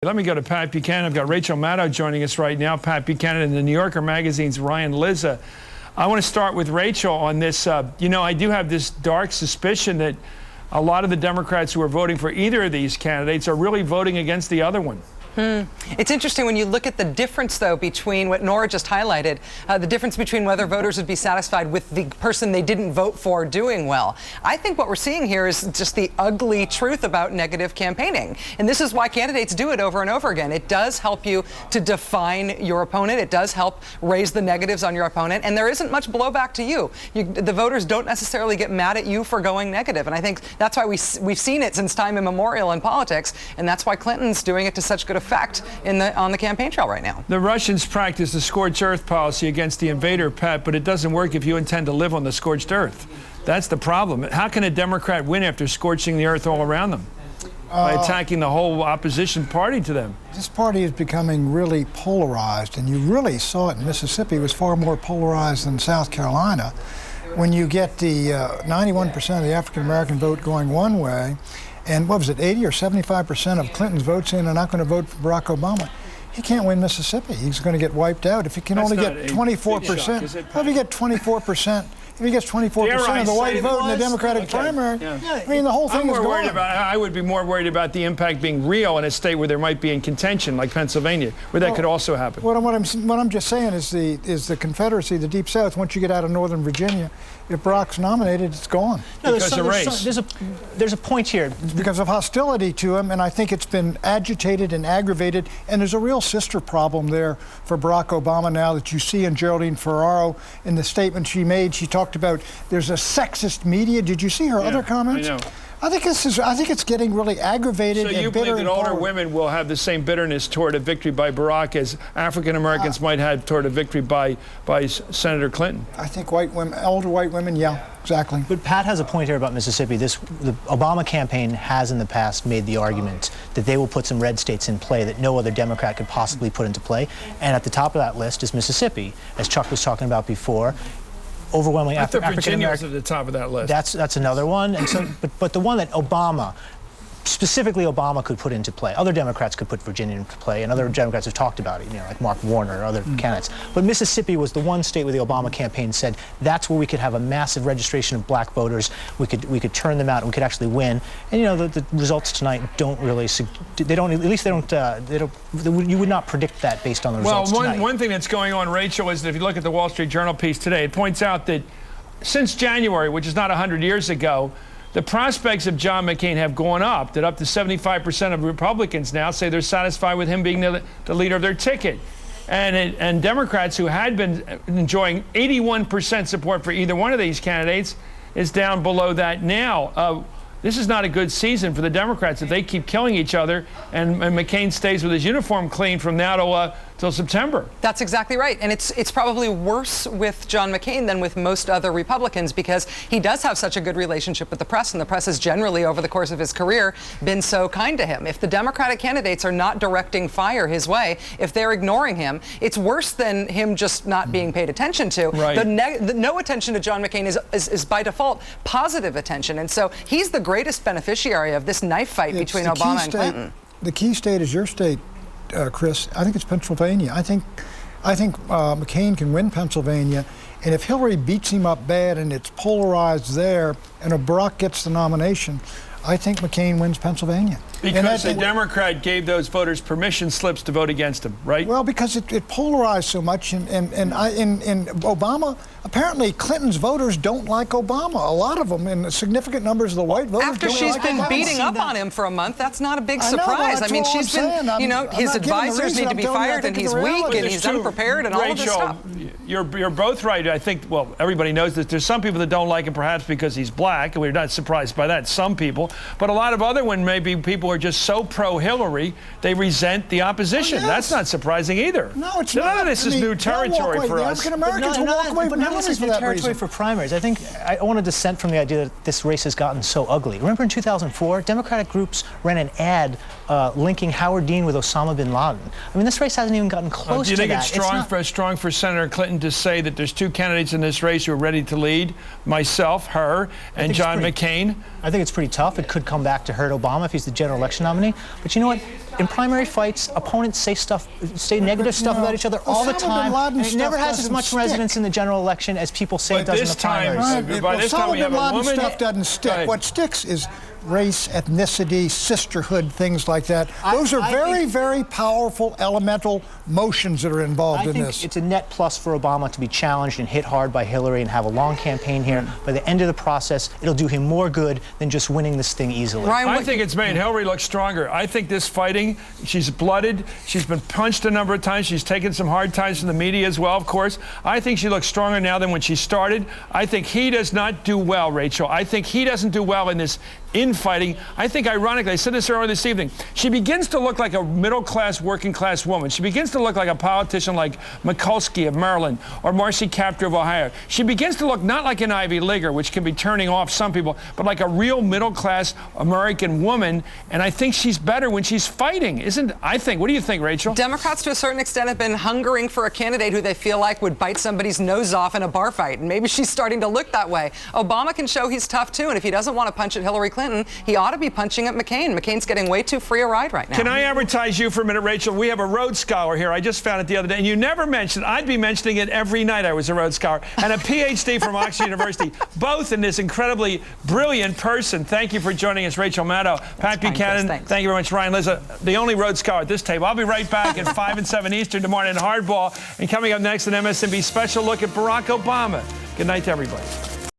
Let me go to Pat Buchanan. I've got Rachel Maddow joining us right now. Pat Buchanan in the New Yorker magazine's Ryan Lizza. I want to start with Rachel on this. I do have this dark suspicion that a lot of the Democrats who are voting for either of these candidates are really voting against the other one. It's interesting when you look at the difference, though, between what Nora just highlighted, the difference between whether voters would be satisfied with the person they didn't vote for doing well. I think what we're seeing here is just the ugly truth about negative campaigning. And this is why candidates do it over and over again. It does help you to define your opponent. It does help raise the negatives on your opponent. And there isn't much blowback to you. The voters don't necessarily get mad at you for going negative. And I think that's why we've seen it since time immemorial in politics. And that's why Clinton's doing it to such good effect on the campaign trail right now. The Russians practice the scorched earth policy against the invader, Pat, but it doesn't work if you intend to live on the scorched earth. That's the problem. How can a Democrat win after scorching the earth all around them? By attacking the whole opposition party to them. This party is becoming really polarized, and you really saw it in Mississippi. It was far more polarized than South Carolina. When you get the 91% of the African-American vote going one way, and what was it, 80 or 75% of Clinton's votes saying they're not going to vote for Barack Obama, he can't win Mississippi. He's going to get wiped out. If he can only get 24%, if he gets 24%, if he gets 24% of the white vote in the Democratic primary, I mean, the whole thing is gone. I would be more worried about the impact being real in a state where there might be in contention, like Pennsylvania, where that could also happen. What I'm just saying is the Confederacy, the Deep South, once you get out of Northern Virginia, if Barack's nominated, it's gone. No, there's a point here. Because of hostility to him, and I think it's been agitated and aggravated, and there's a real sister problem there for Barack Obama now that you see in Geraldine Ferraro in the statement she made. She talked about there's a sexist media. Did you see her other comments? I know. I think it's getting really aggravated and bitter. So you believe that older women will have the same bitterness toward a victory by Barack as African Americans might have toward a victory by Senator Clinton? I think older white women, yeah, exactly. But Pat has a point here about Mississippi. The Obama campaign has in the past made the argument that they will put some red states in play that no other Democrat could possibly put into play. And at the top of that list is Mississippi, as Chuck was talking about before. Overwhelmingly African American. At the top of that list. That's another one. And so, but the one that specifically Obama could put into play. Other Democrats could put Virginia into play, and other Democrats have talked about it, like Mark Warner or other candidates. But Mississippi was the one state where the Obama campaign said that's where we could have a massive registration of black voters. We could turn them out, and we could actually win. And the results tonight don't really. You would not predict that based on the results tonight. One thing that's going on, Rachel, is that if you look at the Wall Street Journal piece today, it points out that since January, which is not 100 years ago, the prospects of John McCain have gone up, that up to 75% of Republicans now say they're satisfied with him being the leader of their ticket. And Democrats who had been enjoying 81% support for either one of these candidates is down below that now. This is not a good season for the Democrats if they keep killing each other and McCain stays with his uniform clean from now till September. That's exactly right. And it's probably worse with John McCain than with most other Republicans because he does have such a good relationship with the press, and the press has generally, over the course of his career, been so kind to him. If the Democratic candidates are not directing fire his way, if they're ignoring him, it's worse than him just not being paid attention to. Right. The no attention to John McCain is by default positive attention. And so he's the greatest beneficiary of this knife fight between Obama and Clinton. The key state is your state, Chris. I think it's Pennsylvania. I think McCain can win Pennsylvania, and if Hillary beats him up bad and it's polarized there, and if Barack gets the nomination, I think McCain wins Pennsylvania. Because the Democrat gave those voters permission slips to vote against him, right? Well, because it polarized so much, and Obama, apparently Clinton's voters don't like Obama. A lot of them, and significant numbers of the white voters After don't she's like been Obama. beating up on him for a month, that's not a big I know, surprise. I mean, she's been, I'm his advisors need to be fired, and he's weak, and he's unprepared, and all of this stuff. You're both right. I think, well, everybody knows that there's some people that don't like him perhaps because he's black, and we're not surprised by that, some people. But a lot of other ones, maybe people are just so pro-Hillary, they resent the opposition. Oh, yes. That's not surprising either. No, it's not. None of this is new territory for us. African Americans will walk away from Hillary for that reason. For primaries. I think I want to dissent from the idea that this race has gotten so ugly. Remember in 2004, Democratic groups ran an ad linking Howard Dean with Osama bin Laden. I mean, this race hasn't even gotten close to that. Do you think it's strong for Senator Clinton to say that there's two candidates in this race who are ready to lead, myself, her, and John McCain? I think it's pretty tough. It could come back to hurt Obama if he's the general election nominee. But you know what? in primary fights, opponents say negative stuff about each other all the time, and it never has as much resonance in the general election as people say it does in the primaries. By this time we have a woman. Stuff doesn't stick. What sticks is race, ethnicity, sisterhood, things like that. Those are very, very powerful, elemental motions that are involved in this. I think it's a net plus for Obama to be challenged and hit hard by Hillary and have a long campaign here. By the end of the process, it'll do him more good than just winning this thing easily. I think it's made Hillary look stronger. I think this fighting, she's blooded. She's been punched a number of times. She's taken some hard times from the media as well, of course. I think she looks stronger now than when she started. I think he does not do well, Rachel. I think he doesn't do well in this infighting. I think, ironically, I said this earlier this evening, she begins to look like a middle-class, working-class woman. She begins to look like a politician like Mikulski of Maryland or Marcy Kaptur of Ohio. She begins to look not like an Ivy Leaguer, which can be turning off some people, but like a real middle-class American woman, and I think she's better when she's fighting, what do you think, Rachel? Democrats, to a certain extent, have been hungering for a candidate who they feel like would bite somebody's nose off in a bar fight, and maybe she's starting to look that way. Obama can show he's tough, too, and if he doesn't want to punch at Hillary Clinton, he ought to be punching at McCain. McCain's getting way too free a ride right now. Can I advertise you for a minute, Rachel? We have a Rhodes Scholar here. I just found it the other day, and you never mentioned. I'd be mentioning it every night I was a Rhodes Scholar, and a PhD from Oxford University, both in this incredibly brilliant person. Thank you for joining us, Rachel Maddow. Pat Buchanan, thank you very much, Ryan Lizza, the only Rhodes Scholar at this table. I'll be right back at 5 and 7 Eastern tomorrow in Hardball, and coming up next, an MSNBC special look at Barack Obama. Good night to everybody.